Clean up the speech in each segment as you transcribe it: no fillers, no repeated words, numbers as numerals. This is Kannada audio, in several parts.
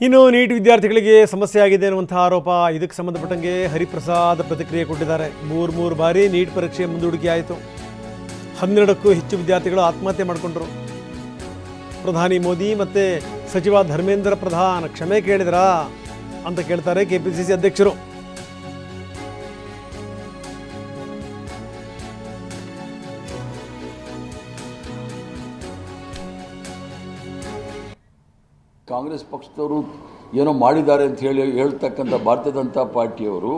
ಇನ್ನು ನೀಟ್ ವಿದ್ಯಾರ್ಥಿಗಳಿಗೆ ಸಮಸ್ಯೆ ಆಗಿದೆ ಅನ್ನುವಂಥ ಆರೋಪ. ಇದಕ್ಕೆ ಸಂಬಂಧಪಟ್ಟಂಗೆ ಹರಿಪ್ರಸಾದ್ ಪ್ರತಿಕ್ರಿಯೆ ಕೊಟ್ಟಿದ್ದಾರೆ. ಮೂರು ಬಾರಿ ನೀಟ್ ಪರೀಕ್ಷೆ ಮುಂದೂಡಿಕೆ ಆಯಿತು. 12ಕ್ಕೂ ಹೆಚ್ಚು ವಿದ್ಯಾರ್ಥಿಗಳು ಆತ್ಮಹತ್ಯೆ ಮಾಡಿಕೊಂಡ್ರು. ಪ್ರಧಾನಿ ಮೋದಿ ಮತ್ತು ಸಚಿವ ಧರ್ಮೇಂದ್ರ ಪ್ರಧಾನ್ ಕ್ಷಮೆ ಕೇಳಿದ್ರಾ ಅಂತ ಕೇಳ್ತಾರೆ ಕೆಪಿಸಿಸಿ ಅಧ್ಯಕ್ಷರು. ಕಾಂಗ್ರೆಸ್ ಪಕ್ಷದವರು ಏನೋ ಮಾಡಿದ್ದಾರೆ ಅಂತ ಹೇಳ್ತಕ್ಕಂಥ ಭಾರತೀಯ ಜನತಾ ಪಾರ್ಟಿಯವರು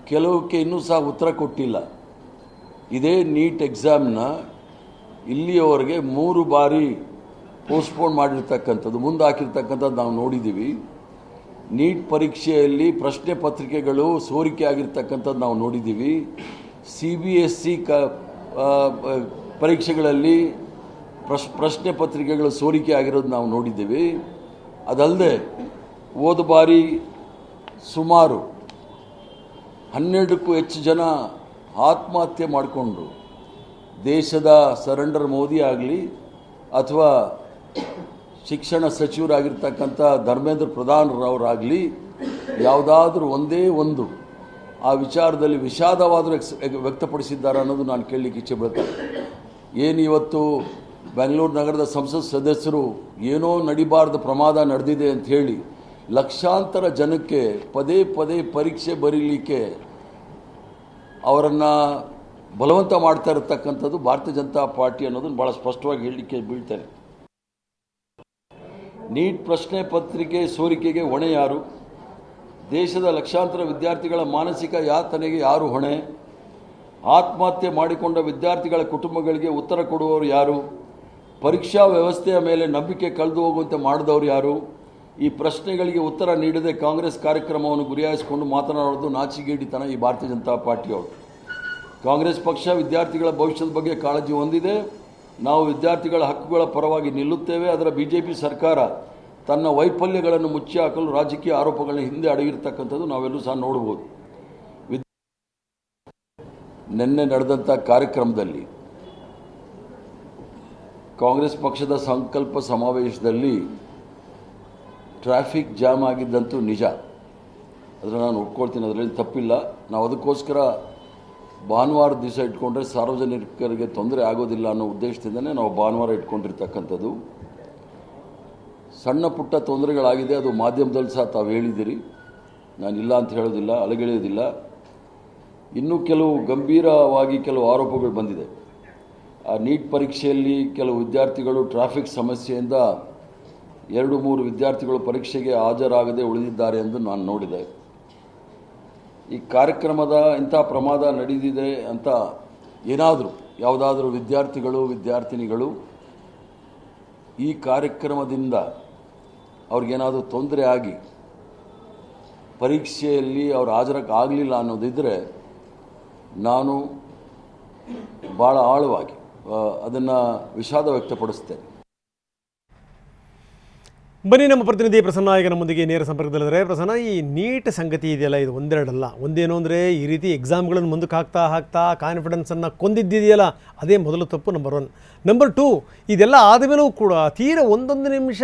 ಕೆಲವಕ್ಕೆ ಇನ್ನೂ ಸಹ ಉತ್ತರ ಕೊಟ್ಟಿಲ್ಲ. ಇದೇ ನೀಟ್ ಎಕ್ಸಾಮ್ನ ಇಲ್ಲಿಯವರೆಗೆ 3 ಬಾರಿ ಪೋಸ್ಟ್ಪೋನ್ ಮಾಡಿರ್ತಕ್ಕಂಥದ್ದು, ಮುಂದೆ ಹಾಕಿರ್ತಕ್ಕಂಥದ್ದು ನಾವು ನೋಡಿದ್ದೀವಿ. ನೀಟ್ ಪರೀಕ್ಷೆಯಲ್ಲಿ ಪ್ರಶ್ನೆ ಪತ್ರಿಕೆಗಳು ಸೋರಿಕೆ ಆಗಿರ್ತಕ್ಕಂಥದ್ದು ನಾವು ನೋಡಿದ್ದೀವಿ. CBSE ಪರೀಕ್ಷೆಗಳಲ್ಲಿ ಪ್ರಶ್ನೆ ಪತ್ರಿಕೆಗಳು ಸೋರಿಕೆ ಆಗಿರೋದು ನಾವು ನೋಡಿದ್ದೀವಿ. ಅದಲ್ಲದೆ ಹೋದ ಬಾರಿ ಸುಮಾರು 12ಕ್ಕೂ ಹೆಚ್ಚು ಜನ ಆತ್ಮಹತ್ಯೆ ಮಾಡಿಕೊಂಡ್ರು. ದೇಶದ ಸರೆಂಡರ್ ಮೋದಿ ಆಗಲಿ ಅಥವಾ ಶಿಕ್ಷಣ ಸಚಿವರಾಗಿರ್ತಕ್ಕಂಥ ಧರ್ಮೇಂದ್ರ ಪ್ರಧಾನರವರಾಗಲಿ ಯಾವುದಾದ್ರೂ ಒಂದೇ ಒಂದು ಆ ವಿಚಾರದಲ್ಲಿ ವಿಷಾದವಾದರೂ ವ್ಯಕ್ತಪಡಿಸಿದ್ದಾರೆ ಅನ್ನೋದು ನಾನು ಕೇಳಲಿಕ್ಕೆ ಇಚ್ಛೆ ಪಡ್ತೇನೆ. ಏನು ಇವತ್ತು ಬೆಂಗಳೂರು ನಗರದ ಸಂಸತ್ ಸದಸ್ಯರು ಏನೋ ನಡಿಬಾರ್ದ ಪ್ರಮಾದ ನಡೆದಿದೆ ಅಂತ ಹೇಳಿ ಲಕ್ಷಾಂತರ ಜನಕ್ಕೆ ಪದೇ ಪದೇ ಪರೀಕ್ಷೆ ಬರೀಲಿಕ್ಕೆ ಅವರನ್ನು ಬಲವಂತ ಮಾಡ್ತಾ ಇರತಕ್ಕಂಥದ್ದು ಭಾರತೀಯ ಜನತಾ ಪಾರ್ಟಿ ಅನ್ನೋದನ್ನು ಭಾಳ ಸ್ಪಷ್ಟವಾಗಿ ಹೇಳಲಿಕ್ಕೆ ಬೀಳ್ತಾರೆ. ನೀಟ್ ಪ್ರಶ್ನೆ ಪತ್ರಿಕೆ ಸೋರಿಕೆಗೆ ಹೊಣೆ ಯಾರು? ದೇಶದ ಲಕ್ಷಾಂತರ ವಿದ್ಯಾರ್ಥಿಗಳ ಮಾನಸಿಕ ಯಾತನೆಗೆ ಯಾರು ಹೊಣೆ? ಆತ್ಮಹತ್ಯೆ ಮಾಡಿಕೊಂಡ ವಿದ್ಯಾರ್ಥಿಗಳ ಕುಟುಂಬಗಳಿಗೆ ಉತ್ತರ ಕೊಡುವವರು ಯಾರು? ಪರೀಕ್ಷಾ ವ್ಯವಸ್ಥೆಯ ಮೇಲೆ ನಂಬಿಕೆ ಕಳೆದು ಹೋಗುವಂತೆ ಮಾಡಿದವರು ಯಾರು? ಈ ಪ್ರಶ್ನೆಗಳಿಗೆ ಉತ್ತರ ನೀಡದೆ ಕಾಂಗ್ರೆಸ್ ಕಾರ್ಯಕ್ರಮವನ್ನು ಗುರಿಯಾಗಿಸಿಕೊಂಡು ಮಾತನಾಡೋದು ನಾಚಿಗೇಡಿತನ ಈ ಭಾರತೀಯ ಜನತಾ ಪಾರ್ಟಿಯವರು. ಕಾಂಗ್ರೆಸ್ ಪಕ್ಷ ವಿದ್ಯಾರ್ಥಿಗಳ ಭವಿಷ್ಯದ ಬಗ್ಗೆ ಕಾಳಜಿ ಹೊಂದಿದೆ. ನಾವು ವಿದ್ಯಾರ್ಥಿಗಳ ಹಕ್ಕುಗಳ ಪರವಾಗಿ ನಿಲ್ಲುತ್ತೇವೆ. ಅದರ BJP ಸರ್ಕಾರ ತನ್ನ ವೈಫಲ್ಯಗಳನ್ನು ಮುಚ್ಚಿ ಹಾಕಲು ರಾಜಕೀಯ ಆರೋಪಗಳನ್ನ ಹಿಂದೆ ಅಡಗಿರ್ತಕ್ಕಂಥದ್ದು ನಾವೆಲ್ಲೂ ಸಹ ನೋಡ್ಬೋದು. ನಿನ್ನೆ ನಡೆದಂಥ ಕಾರ್ಯಕ್ರಮದಲ್ಲಿ ಕಾಂಗ್ರೆಸ್ ಪಕ್ಷದ ಸಂಕಲ್ಪ ಸಮಾವೇಶದಲ್ಲಿ ಟ್ರಾಫಿಕ್ ಜಾಮ್ ಆಗಿದ್ದಂತೂ ನಿಜ, ಅದನ್ನು ನಾನು ಒಪ್ಕೊಳ್ತೀನಿ, ಅದರಲ್ಲಿ ತಪ್ಪಿಲ್ಲ. ನಾವು ಅದಕ್ಕೋಸ್ಕರ ಭಾನುವಾರ ದಿವಸ ಇಟ್ಕೊಂಡ್ರೆ ಸಾರ್ವಜನಿಕರಿಗೆ ತೊಂದರೆ ಆಗೋದಿಲ್ಲ ಅನ್ನೋ ಉದ್ದೇಶದಿಂದನೇ ನಾವು ಭಾನುವಾರ ಇಟ್ಕೊಂಡಿರ್ತಕ್ಕಂಥದ್ದು. ಸಣ್ಣ ಪುಟ್ಟ ತೊಂದರೆಗಳಾಗಿದೆ, ಅದು ಮಾಧ್ಯಮದಲ್ಲಿ ಸಹ ತಾವು ಹೇಳಿದ್ದೀರಿ, ನಾನಿಲ್ಲ ಅಂತ ಹೇಳೋದಿಲ್ಲ, ಅಲಗೆಳೆಯೋದಿಲ್ಲ. ಇನ್ನೂ ಕೆಲವು ಗಂಭೀರವಾಗಿ ಕೆಲವು ಆರೋಪಗಳು ಬಂದಿದೆ. ಆ ನೀಟ್ ಪರೀಕ್ಷೆಯಲ್ಲಿ ಕೆಲವು ವಿದ್ಯಾರ್ಥಿಗಳು ಟ್ರಾಫಿಕ್ ಸಮಸ್ಯೆಯಿಂದ 2-3 ವಿದ್ಯಾರ್ಥಿಗಳು ಪರೀಕ್ಷೆಗೆ ಹಾಜರಾಗದೆ ಉಳಿದಿದ್ದಾರೆ ಎಂದು ನಾನು ನೋಡಿದೆ. ಈ ಕಾರ್ಯಕ್ರಮದ ಇಂಥ ಪ್ರಮಾದ ನಡೆದಿದೆ ಅಂತ ಯಾವುದಾದ್ರೂ ವಿದ್ಯಾರ್ಥಿಗಳು ವಿದ್ಯಾರ್ಥಿನಿಗಳು ಈ ಕಾರ್ಯಕ್ರಮದಿಂದ ಅವ್ರಿಗೇನಾದರೂ ತೊಂದರೆ ಆಗಿ ಪರೀಕ್ಷೆಯಲ್ಲಿ ಅವ್ರು ಹಾಜರಾಗಲಿಲ್ಲ ಅನ್ನೋದಿದ್ದರೆ ನಾನು ಭಾಳ ಆಳವಾಗಿ ಅದನ್ನು ವಿಷಾದ ವ್ಯಕ್ತಪಡಿಸ್ತೇನೆ. ಬನ್ನಿ ನಮ್ಮ ಪ್ರತಿನಿಧಿ ಪ್ರಸನ್ನ ಈಗ ನಮ್ಮೊಂದಿಗೆ ನೇರ ಸಂಪರ್ಕದಲ್ಲಿದ್ದಾರೆ. ಪ್ರಸನ್ನ, ಈ ನೀಟ್ ಸಂಗತಿ ಇದೆಯಲ್ಲ, ಇದು ಒಂದೆರಡಲ್ಲ. ಒಂದೇನು ಅಂದರೆ ಈ ರೀತಿ ಎಕ್ಸಾಮ್ಗಳನ್ನು ಮುಂದಕ್ಕೆ ಹಾಕ್ತಾ ಕಾನ್ಫಿಡೆನ್ಸನ್ನು ಕೊಂದಿದ್ದಿದೆಯಲ್ಲ, ಅದೇ ಮೊದಲು ತಪ್ಪು. ನಂಬರ್ 1. ನಂಬರ್ 2, ಇದೆಲ್ಲ ಆದಮೇಲೂ ಕೂಡ ತೀರ 1 ನಿಮಿಷ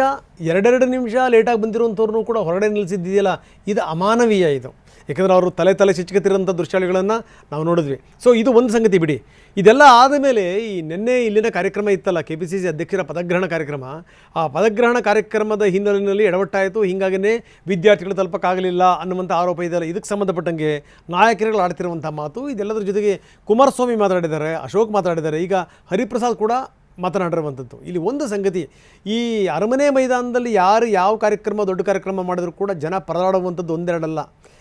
2 ನಿಮಿಷ ಲೇಟಾಗಿ ಬಂದಿರುವಂಥವ್ರನ್ನೂ ಕೂಡ ಹೊರಗಡೆ ನಿಲ್ಲಿಸಿದ್ದಿದೆಯಲ್ಲ, ಇದು ಅಮಾನವೀಯ. ಇದು ಯಾಕಂದರೆ ಅವರು ತಲೆ ಚಿಚ್ಕತಿರೋಂಥ ದೃಶ್ಯಾವಳಿಗಳನ್ನು ನಾವು ನೋಡಿದ್ವಿ. ಸೊ ಇದು ಒಂದು ಸಂಗತಿ ಬಿಡಿ. ಇದೆಲ್ಲ ಆದಮೇಲೆ ಈ ನಿನ್ನೆ ಇಲ್ಲಿನ ಕಾರ್ಯಕ್ರಮ ಇತ್ತಲ್ಲ, KPCC ಅಧ್ಯಕ್ಷರ ಪದಗ್ರಹಣ ಕಾರ್ಯಕ್ರಮ. ಆ ಪದಗ್ರಹಣ ಕಾರ್ಯಕ್ರಮದ ಹಿನ್ನೆಲೆಯಲ್ಲಿ ಎಡವಟ್ಟಾಯಿತು, ಹೀಗಾಗಿಯೇ ವಿದ್ಯಾರ್ಥಿಗಳು ತಲುಪಕ್ಕಾಗಲಿಲ್ಲ ಅನ್ನುವಂಥ ಆರೋಪ ಇದೆಯಲ್ಲ. ಇದಕ್ಕೆ ಸಂಬಂಧಪಟ್ಟಂಗೆ ನಾಯಕರುಗಳು ಆಡ್ತಿರುವಂಥ ಮಾತು, ಇದೆಲ್ಲದರ ಜೊತೆಗೆ ಕುಮಾರಸ್ವಾಮಿ ಮಾತಾಡಿದ್ದಾರೆ, ಅಶೋಕ್ ಮಾತಾಡಿದ್ದಾರೆ, ಈಗ ಹರಿಪ್ರಸಾದ್ ಕೂಡ ಮಾತನಾಡಿರುವಂಥದ್ದು. ಇಲ್ಲಿ ಒಂದು ಸಂಗತಿ, ಈ ಅರಮನೆ ಮೈದಾನದಲ್ಲಿ ಯಾರು ಯಾವ ಕಾರ್ಯಕ್ರಮ ದೊಡ್ಡ ಕಾರ್ಯಕ್ರಮ ಮಾಡಿದ್ರು ಕೂಡ ಜನ ಪರದಾಡುವಂಥದ್ದು ಒಂದೆರಡಲ್ಲ.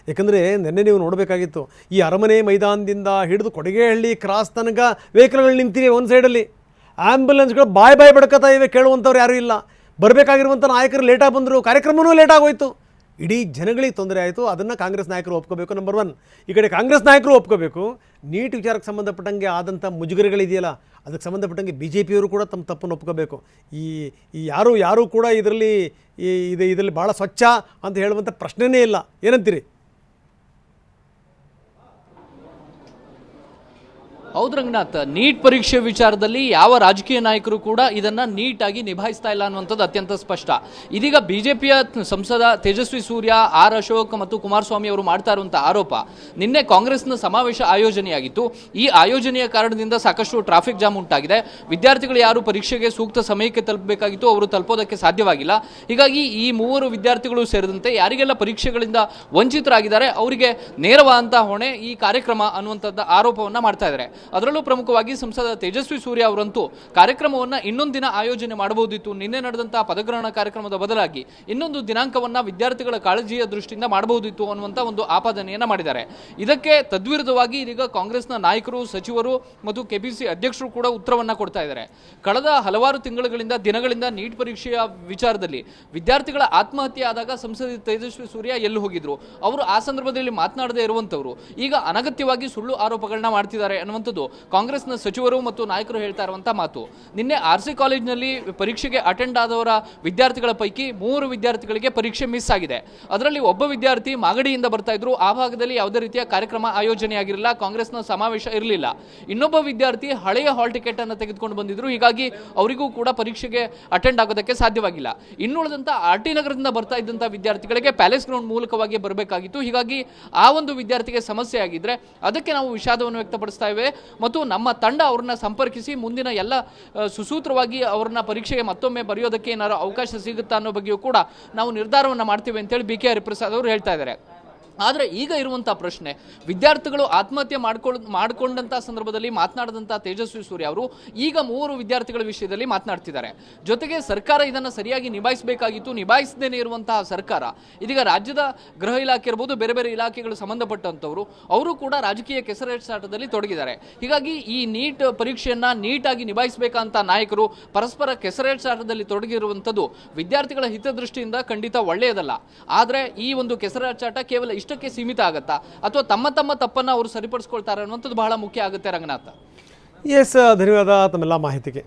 ಯಾಕಂದರೆ ನಿನ್ನೆ ನೀವು ನೋಡಬೇಕಾಗಿತ್ತು, ಈ ಅರಮನೆ ಮೈದಾನದಿಂದ ಹಿಡಿದು ಕೊಡಗೇಹಳ್ಳಿ ಕ್ರಾಸ್ ತನಕ ವೆಹಿಕಲ್ಗಳು ನಿಂತಿವೆ. ಒಂದು ಸೈಡಲ್ಲಿ ಆ್ಯಂಬುಲೆನ್ಸ್ಗಳು ಬಾಯ್ ಬಡ್ಕತ್ತಾ ಇವೆ, ಕೇಳುವಂಥವ್ರು ಯಾರೂ ಇಲ್ಲ. ಬರಬೇಕಾಗಿರುವಂಥ ನಾಯಕರು ಲೇಟಾಗಿ ಬಂದರು, ಕಾರ್ಯಕ್ರಮವೂ ಲೇಟಾಗೋಯ್ತು, ಇಡೀ ಜನಗಳಿಗೆ ತೊಂದರೆ ಆಯಿತು. ಅದನ್ನು ಕಾಂಗ್ರೆಸ್ ನಾಯಕರು ಒಪ್ಕೋಬೇಕು. ನಂಬರ್ 1. ಈ ಕಡೆ ಕಾಂಗ್ರೆಸ್ ನಾಯಕರು ಒಪ್ಕೋಬೇಕು. ನೀಟ್ ವಿಚಾರಕ್ಕೆ ಸಂಬಂಧಪಟ್ಟಂಗೆ ಆದಂಥ ಮುಜುಗರಗಳಿದೆಯಲ್ಲ, ಅದಕ್ಕೆ ಸಂಬಂಧಪಟ್ಟಂಗೆ BJPಯವರು ಕೂಡ ತಮ್ಮ ತಪ್ಪನ್ನು ಒಪ್ಕೋಬೇಕು. ಈ ಯಾರೂ ಕೂಡ ಇದರಲ್ಲಿ ಭಾಳ ಸ್ವಚ್ಛ ಅಂತ ಹೇಳುವಂಥ ಪ್ರಶ್ನೆಯೇ ಇಲ್ಲ. ಏನಂತೀರಿ? ಹೌದು ರಂಗನಾಥ್, ನೀಟ್ ಪರೀಕ್ಷೆ ವಿಚಾರದಲ್ಲಿ ಯಾವ ರಾಜಕೀಯ ನಾಯಕರು ಕೂಡ ಇದನ್ನ ನೀಟಾಗಿ ನಿಭಾಯಿಸ್ತಾ ಇಲ್ಲ ಅನ್ನುವಂಥದ್ದು ಅತ್ಯಂತ ಸ್ಪಷ್ಟ. ಇದೀಗ ಬಿಜೆಪಿಯ ಸಂಸದ ತೇಜಸ್ವಿ ಸೂರ್ಯ, ಆರ್ ಅಶೋಕ್ ಮತ್ತು ಕುಮಾರಸ್ವಾಮಿ ಅವರು ಮಾಡ್ತಾ ಇರುವಂತಹ ಆರೋಪ, ನಿನ್ನೆ ಕಾಂಗ್ರೆಸ್ನ ಸಮಾವೇಶ ಆಯೋಜನೆಯಾಗಿತ್ತು. ಈ ಆಯೋಜನೆಯ ಕಾರಣದಿಂದ ಸಾಕಷ್ಟು ಟ್ರಾಫಿಕ್ ಜಾಮ್ ಉಂಟಾಗಿದೆ. ವಿದ್ಯಾರ್ಥಿಗಳು ಯಾರು ಪರೀಕ್ಷೆಗೆ ಸೂಕ್ತ ಸಮಯಕ್ಕೆ ತಲುಪಬೇಕಾಗಿತ್ತು ಅವರು ತಲುಪೋದಕ್ಕೆ ಸಾಧ್ಯವಾಗಿಲ್ಲ. ಹೀಗಾಗಿ ಈ ಮೂವರು ವಿದ್ಯಾರ್ಥಿಗಳು ಸೇರಿದಂತೆ ಯಾರಿಗೆಲ್ಲ ಪರೀಕ್ಷೆಗಳಿಂದ ವಂಚಿತರಾಗಿದ್ದಾರೆ ಅವರಿಗೆ ನೇರವಾದಂತಹ ಹೊಣೆ ಈ ಕಾರ್ಯಕ್ರಮ ಅನ್ನುವಂಥದ್ದು ಆರೋಪವನ್ನ ಮಾಡ್ತಾ ಇದ್ದಾರೆ. ಅದರಲ್ಲೂ ಪ್ರಮುಖವಾಗಿ ಸಂಸದ ತೇಜಸ್ವಿ ಸೂರ್ಯ ಅವರಂತೂ ಕಾರ್ಯಕ್ರಮವನ್ನ ಇನ್ನೊಂದು ದಿನ ಆಯೋಜನೆ ಮಾಡಬಹುದಿತ್ತು. ನಿನ್ನೆ ನಡೆದಂತಹ ಪದಗ್ರಹಣ ಕಾರ್ಯಕ್ರಮದ ಬದಲಾಗಿ ಇನ್ನೊಂದು ದಿನಾಂಕವನ್ನ ವಿದ್ಯಾರ್ಥಿಗಳ ಕಾಳಜಿಯ ದೃಷ್ಟಿಯಿಂದ ಮಾಡಬಹುದಿತ್ತು ಅನ್ನುವಂಥ ಒಂದು ಆಪಾದನೆಯನ್ನ ಮಾಡಿದ್ದಾರೆ. ಇದಕ್ಕೆ ತದ್ವಿರುದ್ಧವಾಗಿ ಇದೀಗ ಕಾಂಗ್ರೆಸ್ನ ನಾಯಕರು, ಸಚಿವರು ಮತ್ತು ಕೆಪಿಸಿ ಅಧ್ಯಕ್ಷರು ಕೂಡ ಉತ್ತರವನ್ನ ಕೊಡ್ತಾ ಇದ್ದಾರೆ. ಕಳೆದ ಹಲವಾರು ದಿನಗಳಿಂದ ನೀಟ್ ಪರೀಕ್ಷೆಯ ವಿಚಾರದಲ್ಲಿ ವಿದ್ಯಾರ್ಥಿಗಳ ಆತ್ಮಹತ್ಯೆ ಆದಾಗ ಸಂಸದ ತೇಜಸ್ವಿ ಸೂರ್ಯ ಎಲ್ಲಿ ಹೋಗಿದ್ರು, ಅವರು ಆ ಸಂದರ್ಭದಲ್ಲಿ ಮಾತನಾಡದೇ ಇರುವಂತವರು ಈಗ ಅನಗತ್ಯವಾಗಿ ಸುಳ್ಳು ಆರೋಪಗಳನ್ನ ಮಾಡ್ತಿದ್ದಾರೆ ಅನ್ನುವಂಥದ್ದು ಕಾಂಗ್ರೆಸ್ನ ಸಚಿವರು ಮತ್ತು ನಾಯಕರು ಹೇಳ್ತಾ ಇರುವಂತಹ ಮಾತು. ನಿನ್ನೆ ಆರ್ಸಿ ಕಾಲೇಜಿನಲ್ಲಿ ಪರೀಕ್ಷೆಗೆ ಅಟೆಂಡ್ ಆದವರ ವಿದ್ಯಾರ್ಥಿಗಳ ಪೈಕಿ 3 ವಿದ್ಯಾರ್ಥಿಗಳಿಗೆ ಪರೀಕ್ಷೆ ಮಿಸ್ ಆಗಿದೆ. ಅದರಲ್ಲಿ ಒಬ್ಬ ವಿದ್ಯಾರ್ಥಿ ಮಾಗಡಿಯಿಂದ ಬರ್ತಾ ಇದ್ರು. ಆ ಭಾಗದಲ್ಲಿ ಯಾವುದೇ ರೀತಿಯ ಕಾರ್ಯಕ್ರಮ ಆಯೋಜನೆ ಆಗಿರಲಿಲ್ಲ, ಕಾಂಗ್ರೆಸ್ನ ಸಮಾವೇಶ ಇರಲಿಲ್ಲ. ಇನ್ನೊಬ್ಬ ವಿದ್ಯಾರ್ಥಿ ಹಳೆಯ ಹಾಲ್ ಟಿಕೆಟ್ ಅನ್ನು ತೆಗೆದುಕೊಂಡು ಬಂದಿದ್ರು. ಹೀಗಾಗಿ ಅವರಿಗೂ ಕೂಡ ಪರೀಕ್ಷೆಗೆ ಅಟೆಂಡ್ ಆಗೋದಕ್ಕೆ ಸಾಧ್ಯವಾಗಿಲ್ಲ. ಇನ್ನುಳಿದಂತ ಆರ್ ಟಿ ನಗರದಿಂದ ಬರ್ತಾ ಇದ್ದಂತಹ ವಿದ್ಯಾರ್ಥಿಗಳಿಗೆ ಪ್ಯಾಲೇಸ್ ಗ್ರೌಂಡ್ ಮೂಲಕವಾಗಿ ಬರಬೇಕಾಗಿತ್ತು. ಹೀಗಾಗಿ ಆ ಒಂದು ವಿದ್ಯಾರ್ಥಿಗೆ ಸಮಸ್ಯೆ ಆಗಿದ್ರೆ ಅದಕ್ಕೆ ನಾವು ವಿಷಾದವನ್ನು ವ್ಯಕ್ತಪಡಿಸ್ತಾ ಇವೆ ಮತ್ತು ನಮ್ಮ ತಂಡ ಅವ್ರನ್ನ ಸಂಪರ್ಕಿಸಿ ಮುಂದಿನ ಎಲ್ಲ ಸುಸೂತ್ರವಾಗಿ ಅವ್ರನ್ನ ಪರೀಕ್ಷೆಗೆ ಮತ್ತೊಮ್ಮೆ ಬರೆಯೋದಕ್ಕೆ ಏನಾದ್ರು ಅವಕಾಶ ಸಿಗುತ್ತಾ ಅನ್ನೋ ಬಗ್ಗೆಯೂ ಕೂಡ ನಾವು ನಿರ್ಧಾರವನ್ನು ಮಾಡ್ತೀವಿ ಅಂತೇಳಿ BK ಹರಿಪ್ರಸಾದ್ ಅವರು ಹೇಳ್ತಾ ಇದ್ದಾರೆ. ಆದರೆ ಈಗ ಇರುವಂಥ ಪ್ರಶ್ನೆ, ವಿದ್ಯಾರ್ಥಿಗಳು ಆತ್ಮಹತ್ಯೆ ಮಾಡಿಕೊಂಡಂಥ ಸಂದರ್ಭದಲ್ಲಿ ಮಾತನಾಡಿದಂಥ ತೇಜಸ್ವಿ ಸೂರ್ಯ ಅವರು ಈಗ 3 ವಿದ್ಯಾರ್ಥಿಗಳ ವಿಷಯದಲ್ಲಿ ಮಾತನಾಡ್ತಿದ್ದಾರೆ. ಜೊತೆಗೆ ಸರ್ಕಾರ ಇದನ್ನು ಸರಿಯಾಗಿ ನಿಭಾಯಿಸಬೇಕಾಗಿತ್ತು, ನಿಭಾಯಿಸದೇನೆ ಇರುವಂತಹ ಸರ್ಕಾರ ಇದೀಗ ರಾಜ್ಯದ ಗೃಹ ಇಲಾಖೆ ಇರ್ಬೋದು, ಬೇರೆ ಬೇರೆ ಇಲಾಖೆಗಳು ಸಂಬಂಧಪಟ್ಟಂಥವರು ಅವರು ಕೂಡ ರಾಜಕೀಯ ಕೆಸರೆರಚಾಟದಲ್ಲಿ ತೊಡಗಿದ್ದಾರೆ. ಹೀಗಾಗಿ ಈ ನೀಟ್ ಪರೀಕ್ಷೆಯನ್ನ ನೀಟಾಗಿ ನಿಭಾಯಿಸಬೇಕಂತ ನಾಯಕರು ಪರಸ್ಪರ ಕೆಸರೆರಚಾಟದಲ್ಲಿ ತೊಡಗಿರುವಂಥದ್ದು ವಿದ್ಯಾರ್ಥಿಗಳ ಹಿತದೃಷ್ಟಿಯಿಂದ ಖಂಡಿತ ಒಳ್ಳೆಯದಲ್ಲ. ಆದರೆ ಈ ಒಂದು ಕೆಸರೆರಚಾಟ ಕೇವಲ ಇಷ್ಟಕ್ಕೆ ಸೀಮಿತ ಆಗತ್ತಾ ಅಥವಾ ತಮ್ಮ ತಪ್ಪನ್ನ ಅವರು ಸರಿಪಡಿಸ್ಕೊಳ್ತಾರೆ ಅನ್ನುವಂಥದ್ದು ಬಹಳ ಮುಖ್ಯ ಆಗುತ್ತೆ ರಂಗನಾಥ. ಎಸ್, ಧನ್ಯವಾದ ತಮ್ಮೆಲ್ಲ ಮಾಹಿತಿಗೆ.